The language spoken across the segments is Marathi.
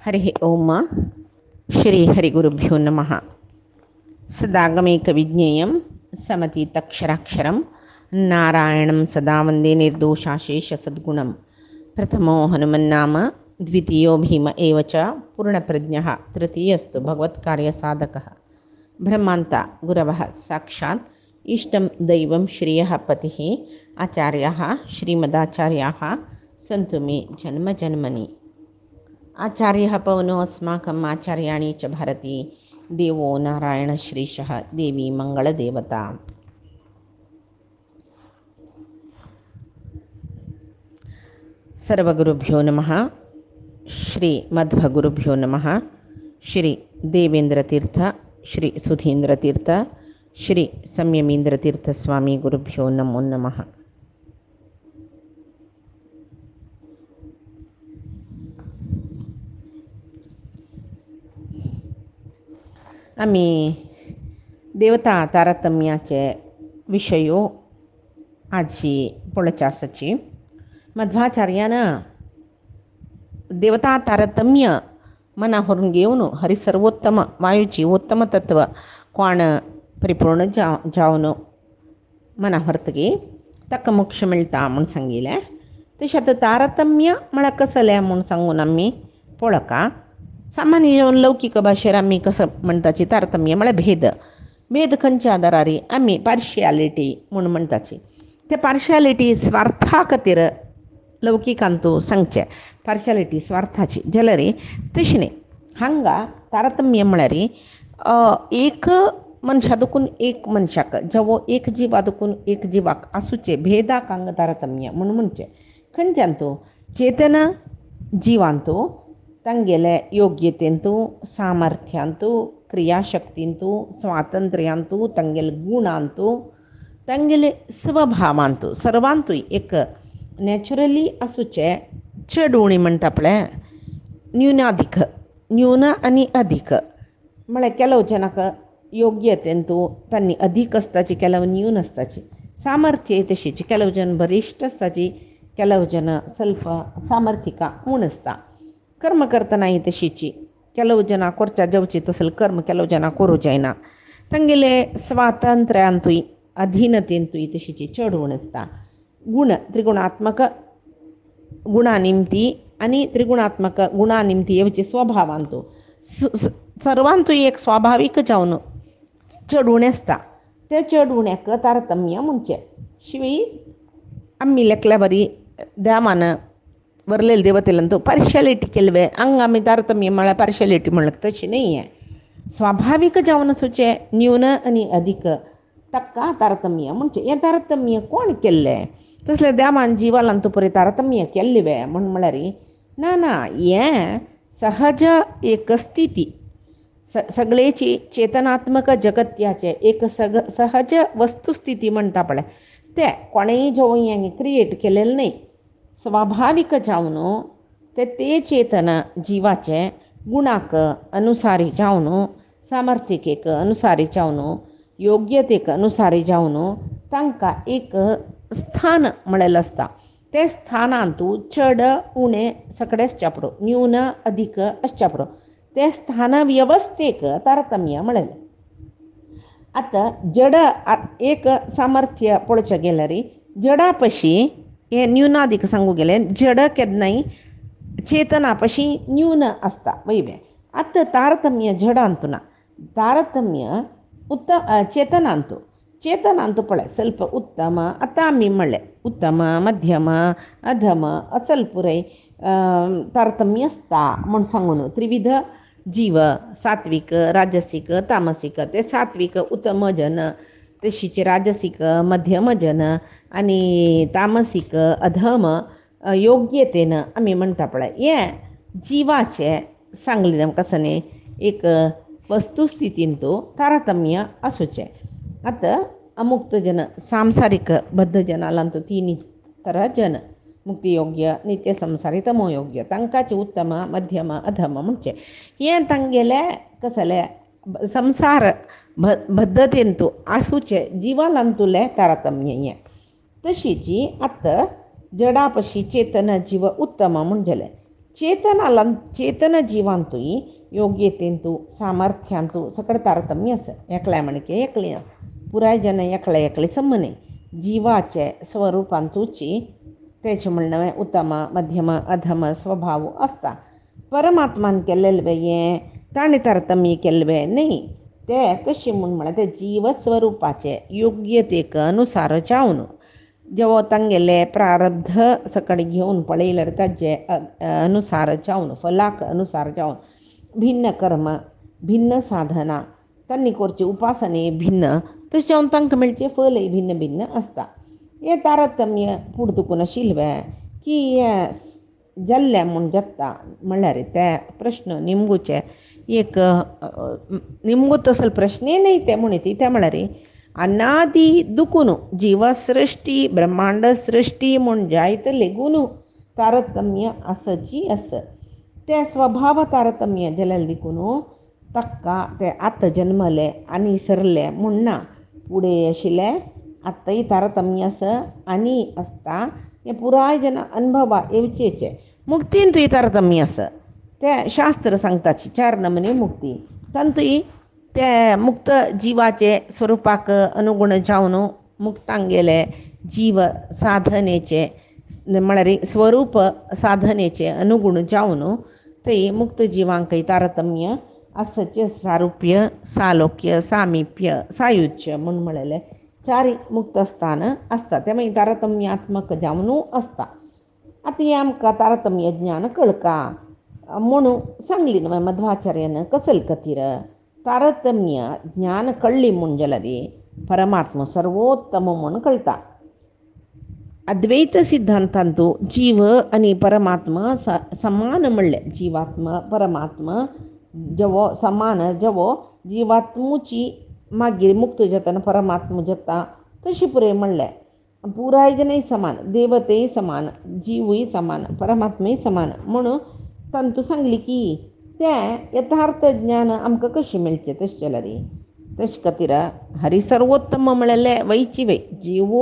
हरि ओम श्री हरिगुरुभ्यो नमः। सदागमेकविज्ञेयं समतीतक्षराक्षरं नारायणं सदा वन्दे निर्दोषाशेषसद्गुणं। प्रथमो हनुमन्नाम द्वितीयो भीम एव च पूर्णप्रज्ञः तृतीयस्तु भगवत्कार्यसाधकः। ब्रह्मान्ता गुरवः साक्षात् इष्टं दैवं श्रियः पतिः आचार्याः श्रीमदाचार्याः सन्तु मे जन्मजन्मनि। आचार्यः पवनो अस्माकम् आचार्याणि च भारती देवो नारायणश्रीशः देवी मङ्गलदेवता। सर्वगुरुभ्यो नमः। श्री मध्वगुरुभ्यो नमः। श्री देवेंद्रतीर्थ श्री सुधींद्रतीर्थ श्री संयमींद्रतीर्थ स्वामी गुरुभ्यो नमो नमः। आम्ही देवता तारतम्याचे विषयो आजी पळचासची मध्वाचार्यानं देवता तारतम्य मनावरून घेऊन हरि सर्वोत्तम वायूची उत्तम तत्व कोण परिपूर्ण जावन मना ಹೊರತಿಗೆ तक मोक्ष मिळता म्हणून सांगितले. तशात तारतम्य मला कसले म्हणून सांगून आम्ही पोळका सामान्य लौकिक भाषेर आम्ही कसं म्हणताची तारतम्य मला भेद खंयच्या आदारार आम्ही पार्शियालिटी म्हणून म्हणताची. ते पार्शियालिटी स्वार्था खातीर लौकिकांतू सांगचे पार्शियालिटी स्वार्थाची जलरी तशी नाही. हांगा तारतम्य म्हळ्यार एक मनशा दुखून एक मनशाक जवो एक जीव दुखून एक जिवाक आसूचे भेदाक हांगा तारतम्य म्हणून म्हणचे. खंयच्यांतू चेतन जिवांतू तांगेले योग्यतेंतू सामर्थ्यांतू क्रियाशक्तींतू स्वातंत्र्यांतू तांगेले गुणांतू तांगेले स्वभावांतू सर्वांतूय एक नॅचरली आसूचे चड उणी म्हणटा पळय न्यूनाधिक न्यून आनी अधिक म्हळ्यार केलो जनाक योग्यतेंतू तांणी अधिक आसताची केलो न्यून आसताची. सामर्थ्य तशीची केलो जन बरिश्ट आसताची केलो जन ಸ್ವಲ್ಪ सामर्थ्यिका उण आसता. कर्म करतना तशीची केलो जना करच्या जेवची तसले कर्म केलो जना करूं जायना. तांगेले स्वातंत्र्यांतूय अधीनतेंतूय तशीची चड उण आसता. गुण त्रिगुणात्मक गुणानिमती आनी त्रिगुणात्मक गुणानिमती येवची स्वभावांतू सर्वांतूय एक स्वाभाविक जावन चड उणें आसता. ते चड उण्याक तारतम्य म्हणचे. शिवाय आमी लेखल्या बरी देवान वरलेले देवतेलांतू पार्शियालिटी केल्ले हांगा आमी तारतम्य म्हळ्यार पार्शियालिटी म्हणल्यार तशी नाही आहे. स्वाभाविक जावन आसूचे न्यून आनी अधिक ताका तारतम्य म्हणचे. हें तारतम्य कोण केल्लें तसले देवान जिवालांतू पळय तारतम्य केल्ले म्हळ्यार ना हें सहज एक स्थिती सगळेची चेतनात्मक जगत्याचे एक सहज वस्तुस्थिती म्हणटा पळय ते कोणेय जेवून हें क्रिएट केलेलें नाही. स्वाभाविक जावन ते चेतन जिवाचे गुणाक अनुसारी जावन सामर्थ्यिकेक अनुसारी जावन योग्यतेक अनुसारी जावन तांकां एक स्थान मेळिल्लें आसता. ते स्थानांतू चड उणें सगळे आसच्या पुरो न्यून अधिक आसच्या पुरो ते स्थान वेवस्थेक तारतम्य मेळिल्लें. आतां जड एक सामर्थ्य पळोवचें गेल्यार जडा पशी हें न्यूनाधिक सांगू गेलें. जड केन्नाय चेतना पशी न्यून आसता वयबें. आतां तारतम्य जडांतू ना. तारतम्य चेतनांतू पळय ಸ್ವಲ್ಪ उत्तम आतां आमी म्हणलें उत्तम मध्यम अधम असल पुरय तारतम्य आसता म्हूण सांगून त्रिविध जीव सात्विक राजसीक तामसीक ते सात्विक उत्तम जन तशीचे राजसीक मध्यम जन आनी तामसीक अधम योग्यतेन आमी म्हणटा पळय हें जिवाचे सांगलें आमकां सने एक वस्तुस्थितींतू तारतम्य आसूचें. आतां अमुक्त जन सांसारीक बद्ध जनालांतू तीन तरा जन मुक्तियोग्य नित्य संसारी तमोयोग्य तांकांचे उत्तम मध्यम अधम म्हणचे. हें तांगेले कसले संसार बद्धतेंतू आसूचे जिवालांतुले तारतम्य हें. तशीची आतां जडा पशी चेतन जीव उत्तम म्हणजेले चेतन जिवांतूय योग्यतेंतू सामर्थ्यांतू सकड तारतम्य आसा. एकल्या म्हणके एकली पुराय जन एकले एकले सम्मने जिवाचे स्वरूपांतूची तेचे म्हणणं उत्तम मध्यम अधम स्वभाव असता. परमात्मान केल्लें हें ताणें तारतम्य केल्लें न्ही. ते कशें म्हण ते जीव स्वरूपाचे योग्यतेक अनुसार जावन जेवो तांगेले प्रारब्ध सकड घेवन पळयल्यार ताजे अनुसार जावन फलाक अनुसार जावन भिन्न कर्म भिन्न साधना तांणी करचे उपासने भिन्न तशें जावन तांकां मेळचे फलय भिन्न भिन्न आसता. हें तारतम्य फुडें तुकून आशिल्लें की हें जाल्लें म्हूण जगता म्हणल्यार ते प्रश्न निमगुचे एक निमगूत असल प्रश्ने न्ही ते म्हण ते म्हळ्यार अनादी दुखून जीवसृश्टी ब्रह्मांड सृश्टी म्हूण जायत लेगून तारतम्य आसची आस. ते स्वभाव तारतम्य जाल्यार देखून ताका ते आतां जन्मले आनी सरले म्हूण ना. फुडें आशिल्लें आत्तांय तारतम्य आसा आनी आसता. हें पुराय जन अनुभवा येवचेचें. मुक्तींतूय तारतम्य आसा. ते शास्त्र सांगताची 4 नमुने मुक्ती. तांतूय ते मुक्त जिवाचे स्वरुपाक अनुगुण जावन मुक्तांगेले जीव साधनेचे म्हळ्यार स्वरूप साधनेचे अनुगुण जावन थंय मुक्त जिवांकय तारतम्य आसचे. सारुप्य सालोक्य सामिप्य सायुज्य म्हूण म्हळेलें 4 मुक्त स्थान आसता. ते मागीर तारतम्यात्मक जावन आसता. आतां हें आमकां तारतम्य ज्ञान कळका म्हणून सांगली न्हय मध्वाचार्यान कसल खातीर तारतम्य ज्ञान कळ्ळी म्हूण जाल्यार परमात्मा सर्वोत्तम म्हूण कळटा. अद्वैत सिद्धांतांतू जीव आनी परमात्मा समान म्हणले. जिवात्मा परमात्मा जेवो समान जेवो जिवात्मूची मागीर मुक्त जातना परमात्मा जाता तशी पुरे म्हणलें. पुराय जनय समान देवतेय समान जीवूय समान परमात्मय समान म्हणून तांतू सांगली की तें यथार्थ ज्ञान आमकां कशें मेळचें. तशें जाल्यार तशे खातीर हरी सर्वोत्तम म्हळेलें वयची वय जीव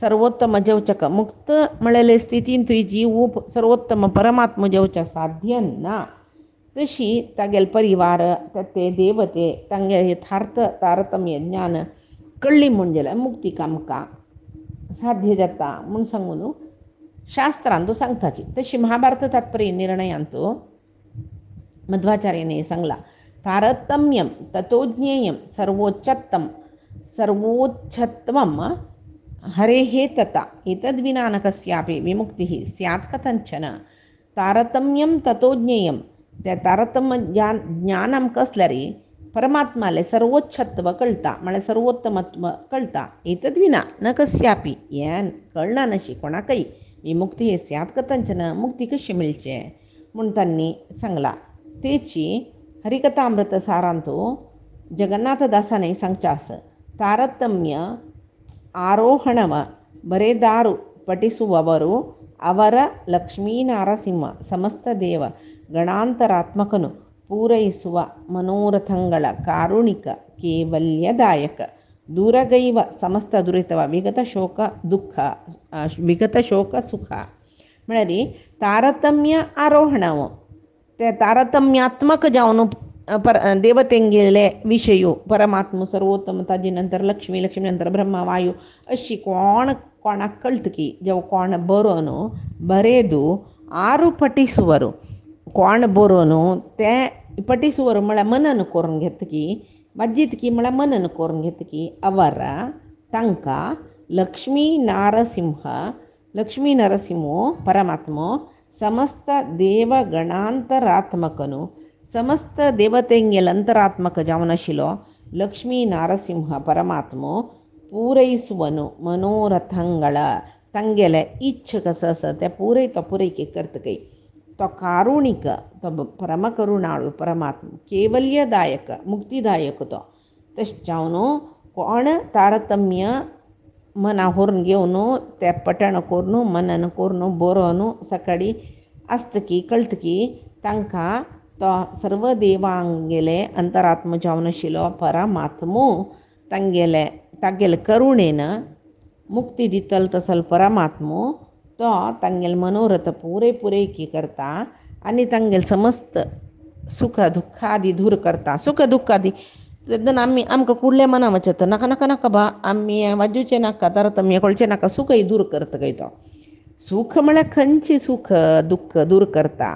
सर्वोत्तम जेवच्याक मुक्त म्हळेले स्थितींतूय जीव सर्वोत्तम परमात्मा जेवच्याक साध्य ना. तशी तागेले परिवार ते देवते तांगे यथार्थ तारतम्य ज्ञान कळ्ळी म्हूण जाल्यार मुक्तीक आमकां साध्य जाता म्हूण सांगून शास्त्रांतू सांगताची. तशी महाभारत तात्पर्य निर्णयांतू मध्वाचार्याने सांगला तारतम्यम ततोज्ञेयम सर्वोच्चत्वम हरेः तथा एतद्विना न कस्यापि विमुक्तिः स्यात् कथंचन. तारतम्यम ततोज्ञेयम ते तारतम्य ज्ञान आमकां असल्यार परमात्माले सर्वोच्चत्व कळटा म्हळ्यार सर्वोत्तमत्व कळटा. एतद्विना न कस्यापि हें कळना नशी कोणाकय विमुक्ती स्यात् कथंचन मुक्ती कशी मेळचें म्हूण तांणी सांगला. तेची हरिकथामृत सारांतू जगन्नाथदासाने सांगचास ತಾರತಮ್ಯ ಆರೋಹಣವ ಬರೆದಾರು ಪಠಿಸುವವರು ಅವರ ಲಕ್ಷ್ಮೀನಾರಸಿಂಹ ಸಮಸ್ತ ದೇವ ಗಣಾಂತರಾತ್ಮಕನು ಪೂರೈಸುವ ಮನೋರಥಗಳ ಕಾರುಣಿಕ ಕೇವಲ್ಯದಾಯಕ ದೂರಗೈವ ಸಮಸ್ತ ದುರಿತವ ವಿಗತ ಶೋಕ ಸುಖ म्हळ्यार तारतम्य आरोहणाव ते तारतम्यात्मक जावन देवतेंगेले विशयो परमात्मा सर्वोत्तम ताजे नंतर लक्ष्मी नंतर ब्रह्मा वायू अशी कोणाक कळतकी जेव कोण बरोवन बरेदू आरू पठिसुವರು कोण बरोवन ते पठिसुವರು म्हळ्यार मनन करून घेतकी वाजितकी म्हळ्यार मनन करून घेतकी अवर तांकां लक्ष्मी नरसिंहो परमात्मो समस्त देवगणांतरात्मकनु समस्त देवतेंगेल अंतरात्मक जावन आशिल्लो लक्ष्मी नारसिंह परमात्मो पूरैसुवनु मनोरथंಗಳ तांगेले इच्छ कसं आसा ते पुरैके करतकय तो कारुणिक तो परमकरुणाळू परमात्मा केवल्यदायक मुक्तिदायक तो तशें जावन कोण तारतम्य मना व्हरून घेवन ते पठण करून मनन करून बरोवन सकाळी आसतकी कळतकी तांकां तो सर्व देवांगेले अंतरात्म जावन आशिल्लो परमात्मो तांगेले करुणेन मुक्ती दितलो तसलो परमात्मो तो तांगेले मनोरथ पुरेकी करता आनी तांगेल समस्त सुख दुःख आदी दूर करता. सुख दुःख आदी तेन्ना आमकां कुडले मना वचत नाका नाका नाका बा आमी वाजूचे नाका तारतम्य कळचे नाका सुखय दूर करता काय तो. सुख म्हळ्यार खंयची सुख दुःख दूर करता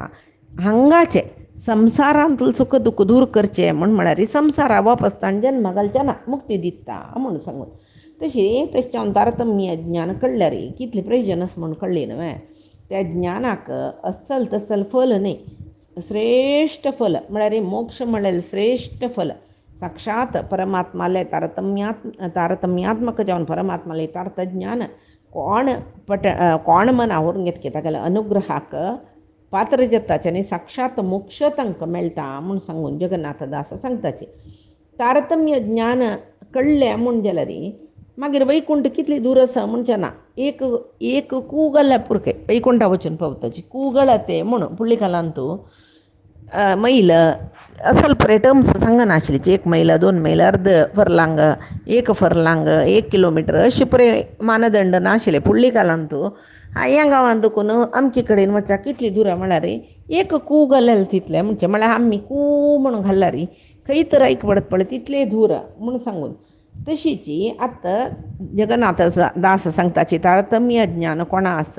हांगाचे संवसारांत सुख दुःख दूर करचे म्हळ्यार संवसारा वापस ताण जन्म घालचे ना मुक्ती दिता म्हणून सांगून. तशें तारतम्य ज्ञान कळ्ळें रे कितलें प्रयोजन आसा म्हणून कळ्ळें न्हय. त्या ज्ञानाक अस्सल तस्सल फल न्ही, श्रेश्ठ फल म्हळ्यार मोक्ष म्हळ्यार श्रेश्ठ फल साक्षात परमात्माले तारतम्यात्मक जावन परमात्माले तारतज्ञान कोण मना व्हरून घेतके तागेल्या अनुग्रहाक पात्र जाताचे आनी साक्षात मोक्ष तांकां मेळटा म्हूण सांगून जगन्नाथदास सांगताचे. तारतम्य ज्ञान कळ्ळें म्हूण जाल्यार मागीर वैकुंठ कितली दूर आसा म्हणचे ना. एक कूगल पुरके वैकुंठा वचून पावताची कूगळ ते म्हणून फुडली कालांतू मैल ಸ್ವಲ್ಪ टर्म्स सांगनाशिल्लीची 1 मैल 2 मैल अर्द फर्लांग 1 फर्लांग 1 किलोमिटर अशे परे मानदंड नाशिल्ले फुडली कालांतू. ह्या गांवांत देखून अमके कडेन वचा कितली दूर म्हळ्यार 1 कू घालेल तितले म्हणचे म्हळ्यार आमी कू म्हणून घालला रे खंय तर ऐक पडत पळय तितले दूर म्हूण सांगून. तशीची आतां जगन्नाथ दास सांगताची तारतम्य ज्ञान कोणा आस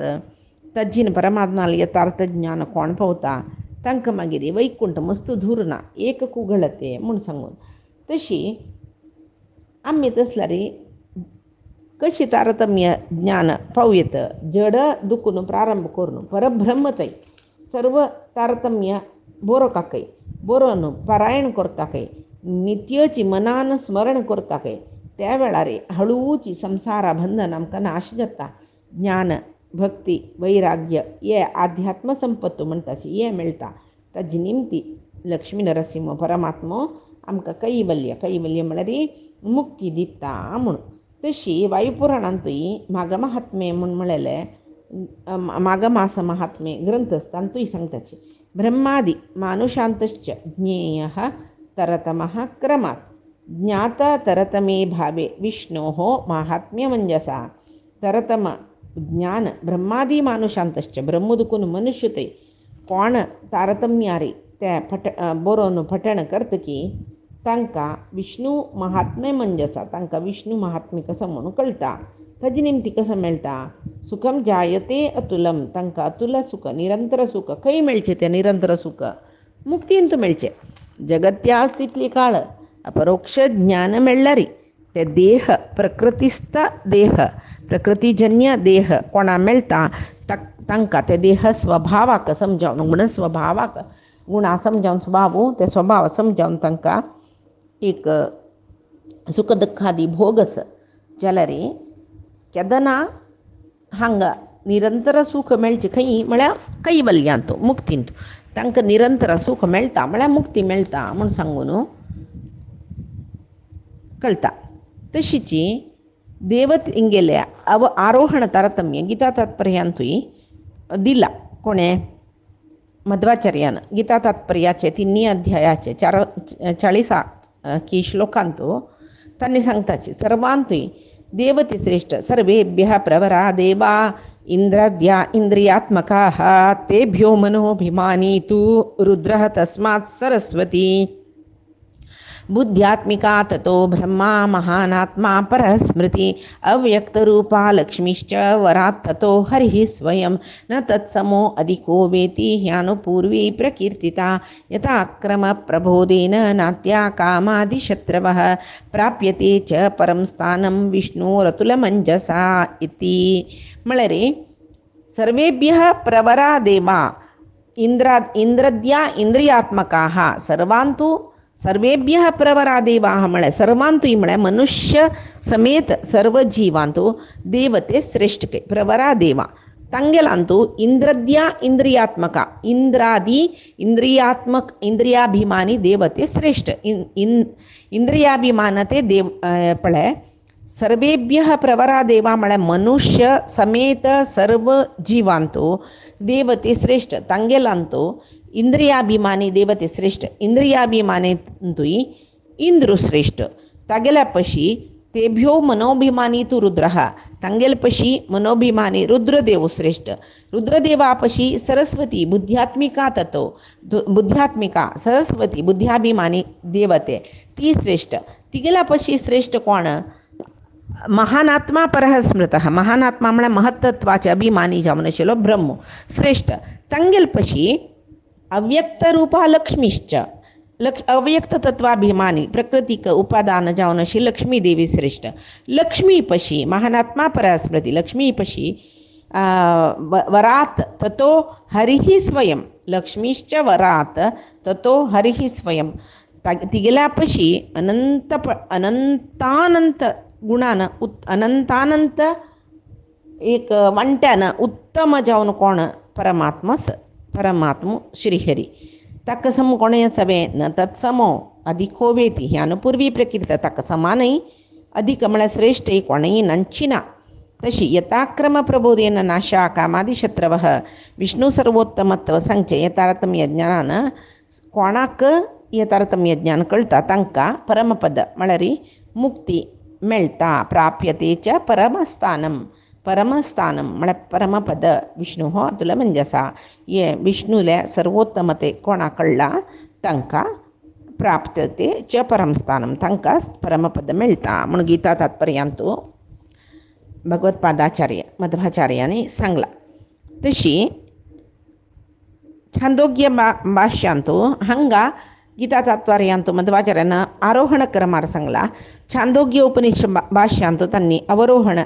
तज्जीन परमात्मा यथार्थ ज्ञान कोण पावता तांकां मागीर वैकुंठ मस्त दूर ना 1 कूगळ ते म्हूण सांगून. तशी आमी तसल्यार कशी तारतम्य ज्ञान पावयत जड दुखून प्रारंभ करून परब्रह्मतय सर्व तारतम्य बरो काकय बरो न्हू पारायण करताकय नित्यची मनान स्मरण करताकय त्या वेळार हळूची संसारा बंधन आमकां नाश जाता. ज्ञान भक्ती वैराग्य हे आध्यात्म संपत्त म्हणटाची हे मेळटा. ताजी निमती लक्ष्मी नरसिंह परमात्मो आमकां कैवल्य म्हळ्यार मुक्ती दिता म्हणून. तशी वायुपुराणांतूय माघ म्हळेलें माघ मास महात्मे ग्रंथ तांतूय सांगताची ब्रह्मादि मानुषांतश्च ज्ञेयः तरतमः क्रमात् ज्ञाता तरतमे भावे विष्णोः माहात्म्यमंजसा. तरतम ज्ञान ब्रह्मादि मानुषांतश्च ब्रह्मदुकून मनुष्य ते कोण तारतम्यारी ते बरोवन पठण करतकी तांकां विष्णू महात्म्य मंजसा तांकां विष्णू महात्म्य कसं म्हणून कळटा. ताजी निमती कसं मेळटा सुखम जायते अतुलम तांकां अतुल सुख निरंतर सुख खंय मेळचें तें निरंतर सुख मुक्तींत मेळचें. जगत्यास तितली काळ अपरोक्ष ज्ञान मेळ्ळारी ते देह प्रकृतिस्थ देह प्रकृतिजन्य देह कोणा मेळटा तांकां ते देह स्वभावाक समजावन गुण स्वभावाक गुणा समजावन स्वभाव ते स्वभाव समजावन तांकां एक सुख दुःखादी भोगस जाल्यार केदना हांगा निरंतर सुख मेळचें खंय म्हळ्यार कैवल्यांत मुक्तींत तांकां निरंतर सुख मेळटा म्हळ्यार मुक्ती मेळटा म्हूण सांगून कळटा. तशीची देवत इंगेल्या आरोहण तारतम्य गीता तात्पर्यांतूय दिला कोणें मध्वाचार्यान गीता तात्पर्याचे 3 अध्यायाचे 40 की श्लोकांतू तांणी सांगताची सर्वांतूय देवती श्रेष्ठ सर्वेभ्यः प्रवरा देवा इंद्राद्या इंद्रियात्मकाः तेभ्यो मनोभिमानी तु रुद्रः तस्मात् सरस्वती बुद्ध्यात्मिका ततो ब्रह्मा महानात्मा परस्मृति अव्यक्तरूपा लक्ष्मीश्च वरात् ततो हरिः स्वयं न तत्समो अधिको वेति ह्यानुपूर्वी प्रकीर्तिता यथा क्रम प्रबोधेन नात्या कामादिशत्रवः प्राप्यते च परं स्थानं विष्णोरतुलमञ्जसा इति. म्हळ्यार सर्वेभ्यः प्रवरा देवा इंद्रद्या इंद्रियात्मकाः सर्वांतू सर्वेभ्यः प्रवरा देवाः म्हळ्यार सर्वांतूय म्हळ्यार मनुष्य समेत सर्व जीवांतू देवते श्रेष्ठ के प्रवरा देवा तांगेलांतू इंद्रद्या इंद्रियात्मका इंद्रादी इंद्रियात्मक इंद्रियाभिमानी देवते श्रेष्ठ इंद्रियाभिमानते देव पळय सर्वेभ्यः प्रवरा देवा म्हळ्यार मनुष्य समेत सर्व जीवांतू देवते श्रेष्ठ तांगेलांतू इंद्रियाभिमानी देवते श्रेष्ठ इंद्रियाभिमानेंतूय इंद्र श्रेष्ठ तागेल्या पशी तेभ्यो मनोभिमानी तू रुद्र तांगेलपशी मनोभिमानी रुद्रदेव श्रेष्ठ रुद्रदेवापशी सरस्वती बुद्ध्यात्मिका ततो बुद्ध्यात्मिका सरस्वती बुद्ध्याभिमानी देवते ती श्रेष्ठ तिगेलापशी श्रेष्ठ कोण महानात्मा परः स्मृतः महानात्मा म्हळ्यार महत्त्वाचे अभिमानी जावन आशिल्लो ब्रह्म श्रेष्ठ तांगेलपशी अव्यक्तरूपा लक्ष्मीश्च अव्यक्त तत्वाभिमानी प्रकृतीक उपादान जावन अशी लक्ष्मी देवी श्रेष्ठ लक्ष्मीपशी महानात्मा परस्मृती लक्ष्मीपशी वरात ततो हरिः स्वयं लक्ष्मीश्च वरात ततो हरिः स्वयं तिगेल्यापशी अनंतानंत गुणान अनंतानंत एक वंट्यानं उत्तम जावन कोण परमात्म श्रीहरी तक्सम कोणे सवे न तत्समो अधिको वेती ही अनुपूर्वी प्रकृत तक समानही अधिक म्हळ्यार श्रेष्ठ ही कोणेही नंचिना तशी यथाक्रम प्रबोधेन नाशा कामादिशत्रवः विष्णू सर्वोत्तमत्व संचय तारतम्य ज्ञानान कोणाक हे तारतम्य ज्ञान कळटा तांकां परमपद म्हळ्यार मुक्ती मेळटा प्राप्यते च परमस्थानम म्हळ्यार परमपद विष्णू हो तुला म्हणजे आसा हे विष्णूले सर्वोत्तमते कोणा कळ्ळा तांकां प्राप्यते च परमस्थानम तांकां परमपद मेळटा म्हणून गीता तात्पर्यांतू भगवत्पादाचार्य मध्वाचार्यांनी सांगला तशी छांदोग्य भाष्यांतू हांगा गीता तात्पर्यांतू मध्वाचार्यान आरोहण क्रमार सांगला छांदोग्य उपनिषद भाष्यांतू त्यांनी अवरोहण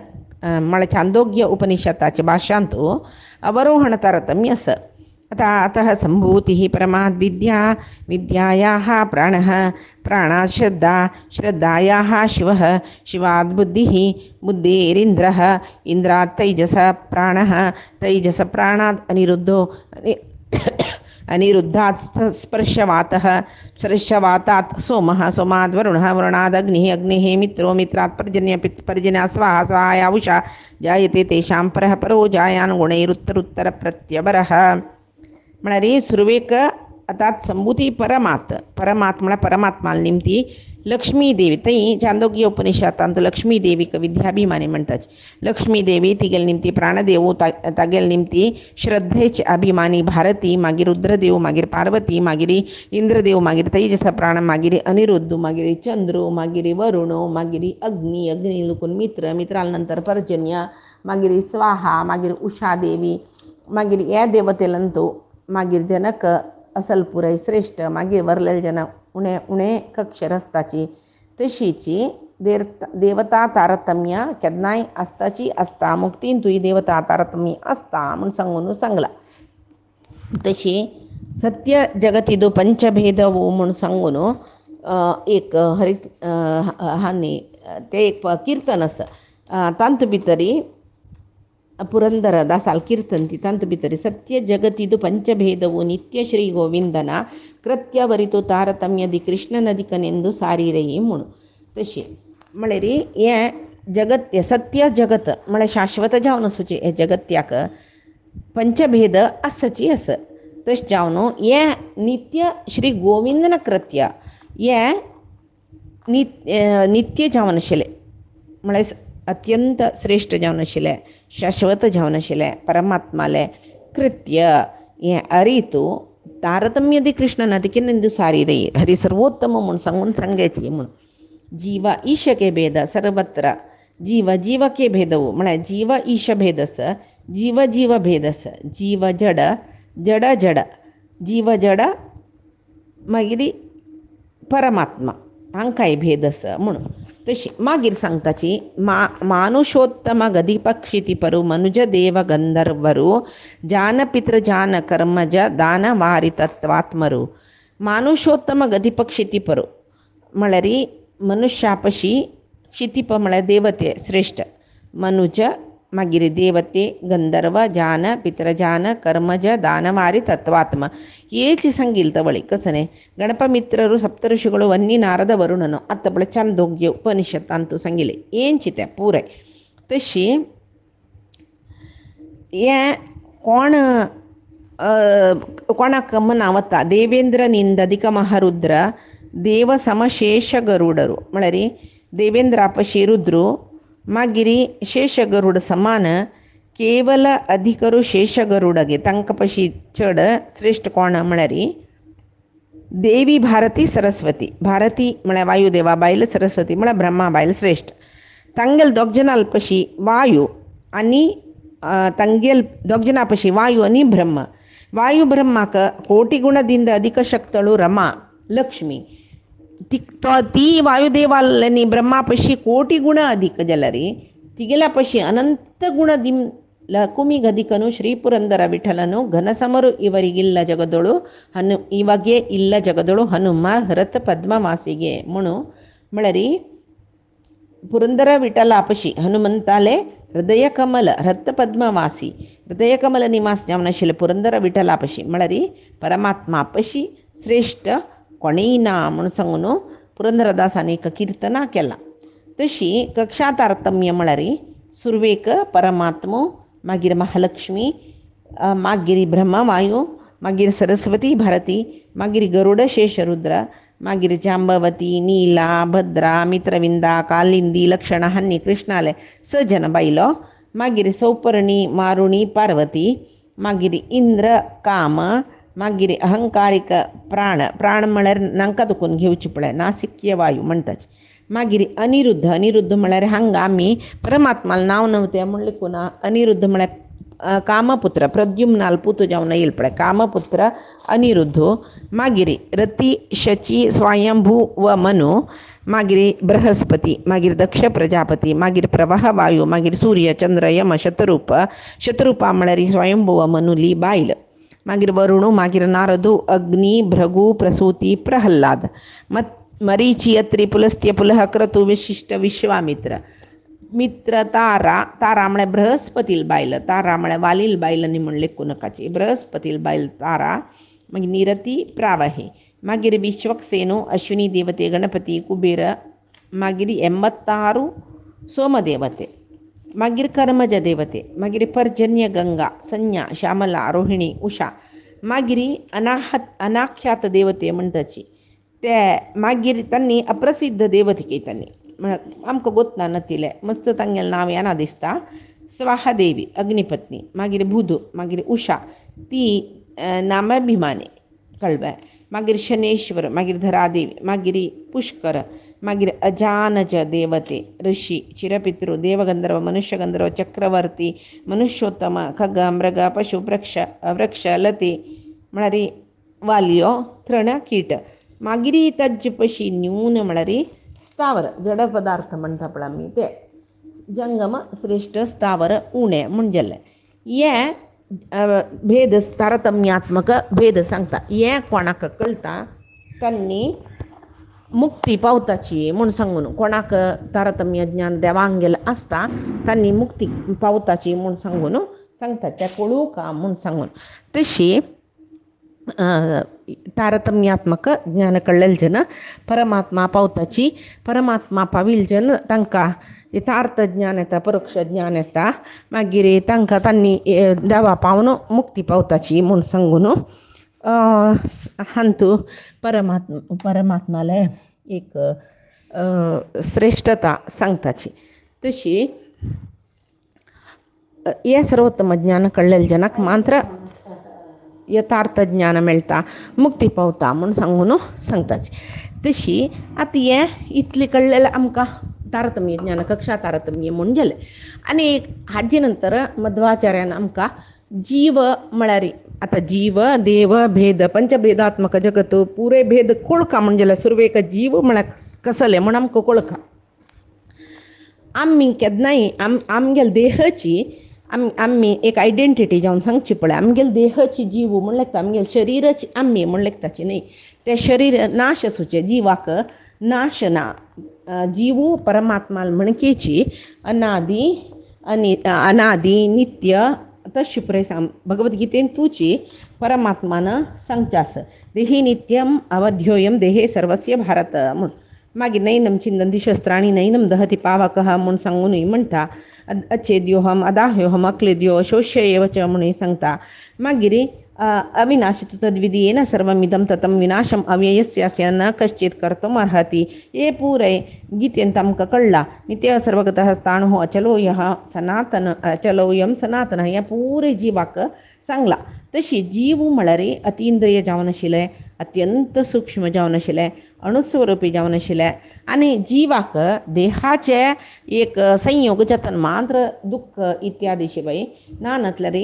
म्हळ्यार छांदोग्य उपनिषदाचे भाष्यांतू अवरोहण तारतम्य आसा अतः संभूतिः परमाद् विद्यायाः प्राणः प्राणात् श्रद्धायाः शिवः शिवाद् बुद्धिरिन्द्रः इंद्रात् तैजसः प्राणः तैजस प्राणात् अनिरुद्धात् स्पर्शवातः स्पर्शवातात् सोमः सोमाद् वरुणः वरुणाद् अग्निः मित्रो मित्रात् पर्जन्यः स्वाहा स्वाहाया उषा जायते तेषां परः परो जायान् गुणैरुत्तरोत्तर प्रत्यवरः म्हळ्यार सुरवेक अर्थात संभूती परमात् म्हळ्यार परमात्मा निमती लक्ष्मी देवी थंय चांदोग्य उपनिषदांत लक्ष्मी देवीक विद्याभिमानी म्हणटात लक्ष्मी देवी तिगेल निमती प्राणदेव तागेल निमती श्रद्धेचे अभिमानी भारती मागीर रुद्रदेव मागीर पार्वती मागीर इंद्रदेव मागीर तैजस प्राण मागीर अनिरुद्ध मागीर चंद्र मागीर वरुण मागीर अग्नी लुकून मित्राल नंतर पर्जन्य मागीर स्वाहा मागीर उषा देवी मागीर ह्या देवतेलंतू मागीर जनक असल पुराय श्रेष्ठ मागीर वरलेले जन उणे कक्षरस्ताची तशीची देवता तारतम्य केन्नाय आसताची आसता मुक्तीन तुई देवता तारतम्य आसता म्हूण सांगून सांगला तशी सत्य जगतिदो पंचभेदवो म्हूण सांगून एक हानी ते एक कीर्तन आसा तांतू भितरी पुरंदर दासाल कीर्तन ती तांतू भितरी सत्य जगतिदु पंचभेदवो नित्य श्री गोविंदना कृत्यवरितो तारतम्य दि कृष्ण नदिकनेंदू सारीरई म्हणून तशी म्हळ्यार हे जगत सत्य जगत म्हळ्यार शाश्वत जावन आसूचे हे जगत्याक पंचभेद आसची आस तशें जावन हे नित्य श्री गोविंदन कृत्य हे नित्य जावन आशिल्लें म्हळ्यार अत्यंत श्रेष्ठ जावन आशिल्लें शाश्वत जावन आशिल्लें परमात्माले कृत्य हें अरितू तारतम्य दि कृष्ण नदिकेंदू सारीरई हरि सर्वोत्तम म्हूण सांगून सांगेची म्हूण जीव ईश के भेद सर्वत्र जीव के भेदवो म्हळ्यार जीव ईश भेदस जीव भेदस जीव जड जीव जड मागीर परमात्मा हांकांय भेद आसा म्हणून तशी मागीर सांगताची मानुषोत्तम गदिपक्षिति परू मनुज देव गंधर्वरू जान पितृ जान कर्मज दान वारी तत्वात्मरू मानुषोत्तम गदिपक्षिति परू म्हळ्यार मनुष्यापशी क्षितिप म्हळ्यार देवते श्रेष्ठ मनुज मागीर देवते गंधर्व जान पितृजान कर्मज दानवारी तत्वात्म हेची सांगिल तवळी कसने गणपमित्रರು ಸಪ್ತಋಷಿಗಳು ವನ್ನಿ ನಾರದ ವರುಣನು ಅತ್ತಬಳ ಚಾಂದೋಗ್ಯ ಉಪನಿಷತ್ ಅಂತೂ ಸಂಗಿಲೆ ಏಂಚಿತೆ ಪೂರೈ तशी हे कोणाक मनावता देवेंद्र निंदधिक महारुद्र देव समशेष गरुडरू म्हळ्यार देवेंद्रापशी रुद्रो मागिरी शेषगरुड समान केवल अधिकरू शेषगरुडगे तांकां चड श्रेष्ठ कोण म्हळ्यार देवी भारती सरस्वती. भारती म्हळ्यार वायुदेवा बायल, सरस्वती म्हळ्यार ब्रह्मा बायल श्रेष्ठ. तांगेल दोग जाणां पशी वायू आनी तांगेल दोग जाणां पशी वायू आनी ब्रह्म. वायू ब्रह्माक ಕೋಟಿ ಗುಣದಿಂದ ಅಧಿಕ ಶಕ್ತಳು ರಮಾ ಲಕ್ಷ್ಮಿ. ती वायुदेवानी ब्रह्मा पशी ಕೋಟಿ ಗುಣ अधिक जलरी तिगेला पशी अनंत गुण दिम ಲಕುಮಿ ಗದಿಕನು ಶ್ರೀ ಪುರಂದರ ವಿಠಲನು ಘನಸಮರು ಇವರಿಗಿಲ್ಲ ಜಗದೊಳು ಇವಾಗೆ ಇಲ್ಲ ಜಗದೊಳು ಹನುಮ ಹರತ ಪದ್ಮವಾಸಿಗೆ म्हणू म्हळ्यारी पुरंदर विठ्ठलापशी हनुमंताले हृदय कमल रथ पद्मवासी हृदय कमल निवास जावन आशिल्ले पुरंदर विठ्ठलापशी म्हळ्यार परमात्मापशी श्रेष्ठ कोणेय ना म्हणून सांगून पुरंदरदासानी एक कीर्तना केला. तशी कक्षा तारतम्य म्हळ्यार सुरवेक परमात्मो, मागीर महालक्ष्मी, मागीर ब्रह्मा वायू, मागीर सरस्वती भारती, मागीर गरुड शेषरुद्र, मागीर जांबवती, नीला, भद्रा, मित्रविंदा, कालिंदी, लक्षण, हन्नी, कृष्णाले 6 जन बायलो. मागीर सौपर्णी, मारुणी, पार्वती, मागीर इंद्र, काम, मागीर अहंकारिक प्राण म्हळ्यार नांका दुखून घेवची पळय नासिक्य वायू म्हणटाच. मागीर अनिरुद्ध म्हळ्यार हांगा आमी परमात्माला नांव नव्हतें म्हण लिखून अनिरुद्ध म्हळ्यार कामपुत्र प्रद्युम्नाल पुत जावन येईल पळय कामपुत्र अनिरुद्धो. मागीर रती, शची, स्वयंभू व मनु, मागीर बृहस्पती, मागीर दक्ष प्रजापती, मागीर प्रवाह वायू, मागीर सूर्य, चंद्र, यम, शतरूपा म्हळ्यार स्वयंभू व मनुली बायल. मागीर वरुण, मागीर नारदो, अग्नी, भृगु, प्रसूती, प्रहल्लाद, मरीची, अत्री, पुलस्त्य, पुलह, क्रतु, विशिष्ट, विश्वामित्र. मित्र, तारा म्हळ्यार बृहस्पतील बायल, तारा म्हळ्यार वालील बायल न्ही म्हण लेखूं नकाची, बृहस्पतील बायल तारा. मागीर निरती, प्रावहे. मागीर विश्वक्सेनो, अश्विनी देवते, गणपती, कुबेर. मागीर 86 सोमदेवते. मागीर कर्मज देवते. मागीर पर्जन्य, गंगा, संज्ञा, श्यामला, रोहिणी, उषा. मागीर अनाख्यात देवते म्हणटाची ते. मागीर तांणी अप्रसिद्ध देवतिके तांणी आमकां गोतना नतिले मस्त तांगेलें नांव येना दिसता. स्वाहादेवी अग्निपत्नी. मागीर बुध, मागीर उषा ती नामाभिमानी कळ्ळें. मागीर शनेश्वर, मागीर धरादेवी, मागीर पुष्कर, मागीर अजानज देवते, ऋषी, चिरपितृ, देवगंधर्व, मनुष्यगंधर्व, चक्रवर्ती, मनुष्योत्तम, खग, मृग, पशु, वृक्ष, लते म्हळ्यार वालयो, तृण, कीट. मागीर तज पशी न्यून म्हळ्यार स्थावर जड पदार्थ म्हणटा पळय आमी ते. जंगम, श्रेष्ठ, स्थावर, उणे म्हणजे हे भेद तारतम्यात्मक भेद सांगता. हे कोणाक कळटा त्यांनी मुक्ती पावताची म्हूण सांगून कोणाक तारतम्य ज्ञान देवांगेल आसता त्यांनी मुक्ती पावताची म्हूण सांगून सांगता ते कळूं का म्हूण सांगून. तशी तारतम्यात्मक ज्ञान कळलेले जन परमात्मा पावताची, परमात्मा पाविल जन तांकां यथार्थ ज्ञान येता, परोक्ष ज्ञान येता. मागीर तांकां तांणी देवा पावन मुक्ती पावताची म्हूण सांगून हांतू परमात्माले एक श्रेष्ठता सांगताची. तशी हे सर्वोत्तम ज्ञान कळलेले जनाक मात्र यथार्थ ज्ञान मेळटा, मुक्ती पावता म्हूण सांगून सांगताची. तशी आतां हें इतलें कळलेलें आमकां तारतम्य ज्ञान कक्षा तारतम्य म्हूण जालें. आनी हाजे नंतर मध्वाचार्यान आमकां जीव म्हळ्यार आतां जीव देव भेद पंचभेदात्मक जगत पुरे भेद कळका म्हणजे जाल्यार सुरवेक जीव म्हळ्यार कसले म्हूण आमकां कळका. आमी केन्नाय आमगेले देहाची आमी एक आयडेंटिटी जावन सांगची पळय. आमगेले देहाची जीव म्हण लेखता, आमगेले शरिराची आमी म्हण लेखताची न्ही. ते शरीर नाश आसूचे, जिवाक नाश ना. जीव परमात्मा म्हणकेची अनादी नित्य तशी पुरे भगवद्गीतेन तुची परमात्मान सांगचास. देही नित्यम अवध्योयम देहे सर्वस्य भारत म्हूण. मागीर नैनम चिंदंती शस्त्राणी नैनम दहती पावकः म्हूण सांगूनय म्हणटा. अच्छेद्योहम अदाह्योहम अक्लेद्यो शोष्य एव च म्हणून सांगता. मागीर अविनाशी तु तद्विधीयेन सर्वमिदं ततं विनाशम अव्ययस्यास्य न कश्चित कर्तुम अर्हति. हे पुरे गीतेन तामकां कळला नित्य सर्वगतः स्थाणुः अचलो यः सनातन अचलोयम सनातन ह्या पुरे जिवाक सांगला. तशी जीव म्हळ्यार अतिंद्रिय जावन आशिल्ले, अत्यंत सूक्ष्म जावन आशिल्ले, अणुस्वरूपी जावन आशिल्ले आनी जिवाक देहाचे एक संयोग जतन मात्र दुःख इत्यादी शिवाय ना नतल्यार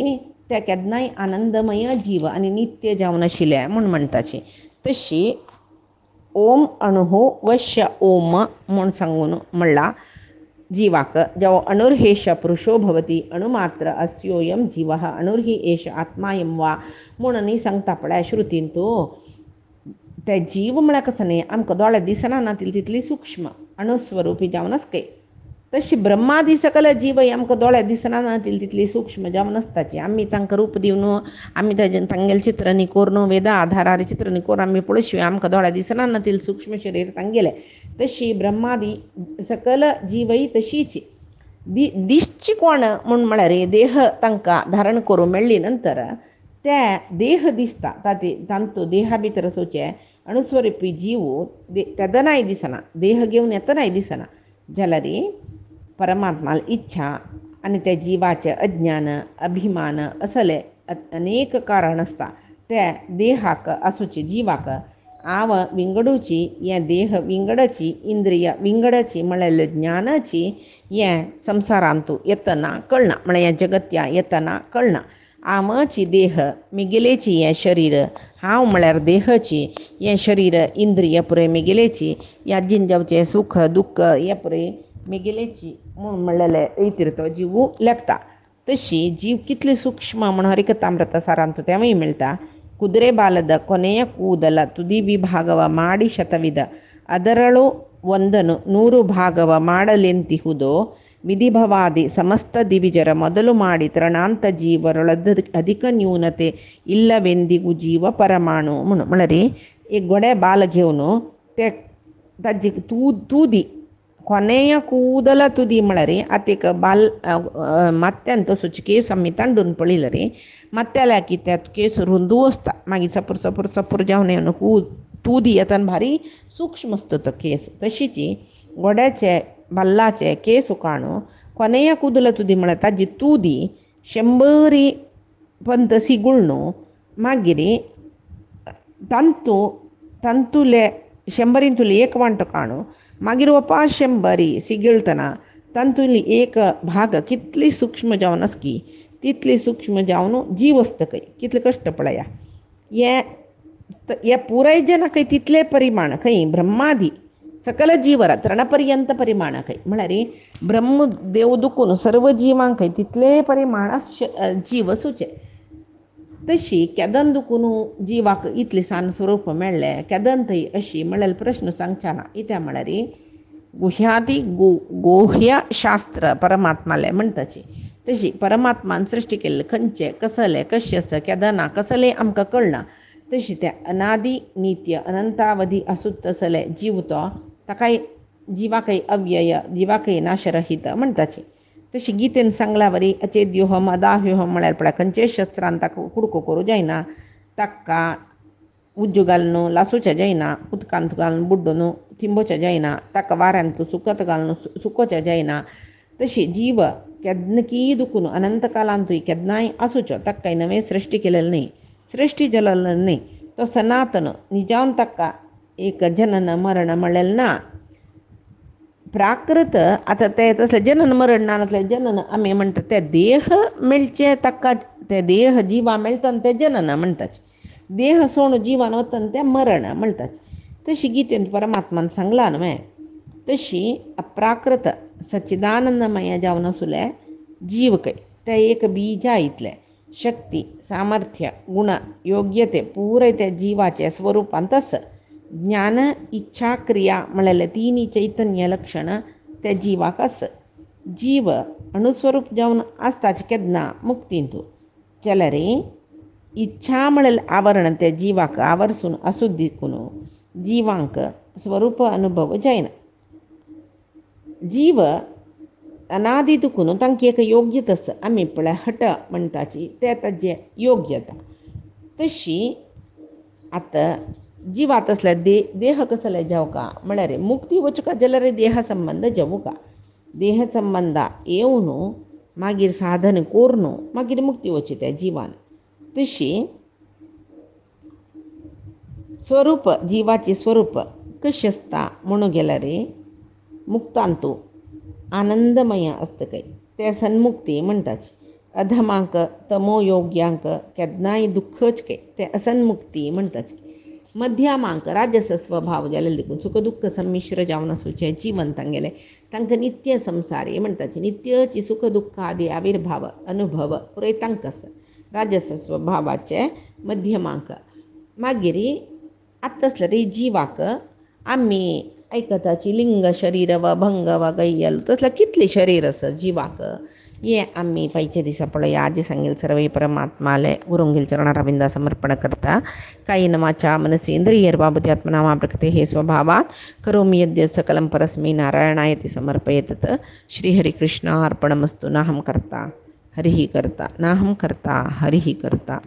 त्या केन्नाय आनंदमय जीव आनी नित्य जावन आशिल्ले म्हूण म्हणटाची. तशी ओम अणुः वश्य ओम म्हूण सांगून म्हणला जीवाक जो अणुर्हेश पुरुषो भवति अणुमात्र अस्योयम जीवः अणुर्हि एष आत्मायं वा म्हणून सांगता पळय श्रुतीन तो ते जीव म्हळ्यार कसं न्ही आमकां दोळे दिसना ना तितली सूक्ष्म अणुस्वरूपी जावन आसके. तशी ब्रह्मादी सकल जीव आमकां दोळे दिसना ना तितली सूक्ष्म जावन आसताची. आमी तांकां रूप दिवन आमी तांगेलें चित्र न्ही कोरून वेदा आधारार चित्र न्ही कोरून आमी पळय आमकां दोळे दिसना ना तितलें सूक्ष्म शरीर तांगेलें. तशी ब्रह्मादी सकल जीवय तशीच दिश्ची कोण म्हूण म्हळ्यार देह तांकां धारण करूं मेळ्ळी नंतर ते देह दिसता तांतू देहा भितर असोचे अणुस्वरूपी जीव तेदनाय दिसना, देह घेवन येतनाय दिसना जाल्यार परमात्माल इच्छा आनी त्या जिवाचे अज्ञान अभिमान असले अनेक कारण आसता. ते देहाक आसूची जीवाक हांव विंगडूची हें देह विंगडची इंद्रिय विंगडची म्हळ्यार ज्ञानाची हें संवसारांतू येतना कळना म्हळ्यार हें जगत्या येतना कळना. आमची देह मिगिलेची हें शरीर हांव म्हळ्यार देहची हें शरीर इंद्रिय पुरे मिगिलेची ह्या जिंजवचें सुख दुख्ख हें पुरे मिगिलेची म्हूण म्हणलेले रितीर तो जीव लेखता. तशी जीव कितली सूक्ष्म म्हूण हरिकथामृತ ಸಾರಾಂತ तेवूय मेळटा. ಕುದುರೆ ಬಾಲದ ಕೊನೆಯ ಕೂದಲ ತುದಿ ವಿಭಾಗವ ಮಾಡಿ ಶತವಿಧ ಅದರಳು ಒಂದನು 100 ಭಾಗವ ಮಾಡಲೆಂತಿಹುದೋ ವಿಧಿಭವಾದಿ ಸಮಸ್ತ ದಿವಿಜರ ಮೊದಲು ಮಾಡಿ ತೃಣಾಂತ ಜೀವರೊಳದ ಅಧಿಕ ನ್ಯೂನತೆ ಇಲ್ಲವೆಂದಿಗೂ ಜೀವ ಪರಮಾಣು म्हणून म्हळ्यार एक गोडे बाल घेवन ते ताजी तुदी ಕೊನೆಯ ಕೂದಲ ತುದಿ म्हळ्यार आतां एक बाल मात्यान तसोच केस आमी तांडून पळयले रे मात्याल्या की त्या केस रुंदू आसता मागीर सपूर सपूर सपूर जावन येवन तुदी येता भारी सूक्ष्म आसता तो केस. तशीच गोड्याचे बाल्लाचे केस काणू ಕೊನೆಯ ಕೂದಲ ತುದಿ म्हळ्यार ताजी तुदी 100 पंत सिगुळ्ळू मागीर ತಂತುಲೆ 100 एक वांटो काणू मागीर वपास 100 सिगिळतना तांतूंतली एक भाग कितली सूक्ष्म जावन आसकी तितली सूक्ष्म जावन जीव आसता खंय कितले कश्ट पळया. हे पुराय जनाक तितले परिमाण खंय ब्रह्मादी सकल जीवरा तृणपर्यंत परिमाण खंय म्हळ्यार ब्रह्म देव दुखून सर्व जिवांक तितले परिमाण जीव आसूचे. तशी केदन दुखून जिवाक इतले सान स्वरूप मेळ्ळे केदन थंय अशी म्हळ्यार प्रश्न सांगचा ना. कित्याक म्हळ्यार गुह्यादी गोह्य शास्त्र परमात्माले म्हणटाची. तशी परमात्मान सृश्टी केल्ले खंयचे कसले कशें आसा केदना कसले आमकां कळना. तशी ते अनादी नित्य अनंतावधी आसूत तसले जीव तो ताकाय जिवाकय अव्यय जिवाकय नाशरहित म्हणटाची. तशी गीतेन सांगला वरी अचेद्योहम अदाह्योहम म्हळ्यार पळय खंयचेय शस्त्रान ताका कुडको करूं जायना ताका उज्जो घालून लासूचें जायना उदकांत घालून बुड्डून थिंबोचें जायना ताका वाऱ्यांत सुकत घालून सुकोवचें जायना. तशी जीव केन्नकी दुखून अनंत कालांतूय केन्नाय आसूचो ताका कांय नवें सृश्टी केलेलें न्ही सृश्टी जालेलो न्ही तो सनातन निजावन ताका एक जनन मरण म्हणलेलें ना. प्राकृत आतां ते तसले जनन मरण ना जनन आमी म्हणटा ते देह मेळचे ताका ते देह जिवा मेळटा ते जनन म्हणटाचे. देह सोडून जिवान वता ते मरण म्हणटाचे. तशी गीतेन परमात्मान सांगला न्हय. तशी अप्राकृत सच्चिदानंदमय जावन आसुले जीव खंय ते एक बीजा इतले शक्ती सामर्थ्य गुण योग्यते पुराय ते जिवाचे स्वरूपांत आसा. ज्ञान इच्छा क्रिया म्हळ्यार 3 चैतन्य लक्षण ते जिवाक आसा. जीव अणुस्वरूप जावन आसताच केन्ना मुक्तींतू जाल्यार इच्छा म्हळ्यार आवरण ते जिवाक आवरसून आसूं देखून जिवांक स्वरूप अनुभव जायना. जीव अनादी दुखून तांकां एक योग्यता आसा आमी पळय हट म्हणटाची ते ताजे योग्यता. तशी आता जीवात असल्या देह कसले जाऊ का म्हळ्यार मुक्ती वचका जाल्यार देहा संबंध जवू का देह संबंध येवन मागीर साधन करून मागीर मुक्ती वची त्या जिवान तशी स्वरूप जिवाचे स्वरूप कशें आसता म्हणून गेल्यार मुक्तांतू आनंदमय असतं काही ते सन्मुक्ती म्हणटाच अधमांक तमोयोग्यांक केदनाय दुःखच के ते असन्मुक्ती म्हणटाच मध्यमांक राजस स्वभाव जाल्यार देखून सुख दुःख संमिश्र जावन आसूचे जीवन तांगेले तांकां नित्य संसारी म्हणटाचे नित्यची सुख दुःख आदी आविर्भाव अनुभव पुरे तांकांच राजस स्वभावाचे मध्यमांक मागीर आतां तसले जिवाक आमी ऐकताची लिंग शरीर व भंग व गय्यल तसले कितले शरीर आसा जिवाक हे आमी पयचे दिसा पळया आजी सांगेल सर्वे परमात्माले गुरुंगेल चरणारविंदा समर्पण करता कायेन वाचा मनसेन्द्रियैर्वा बुद्ध्यात्मना प्रकृते हे स्वभावात् करोमि यद्यत् सकलं परस्मै नारायणायति समर्पयेत् श्रीहरिकृष्णार्पणमस्तु नाहं कर्ता हरिः कर्ता नाहं कर्ता हरिः कर्ता।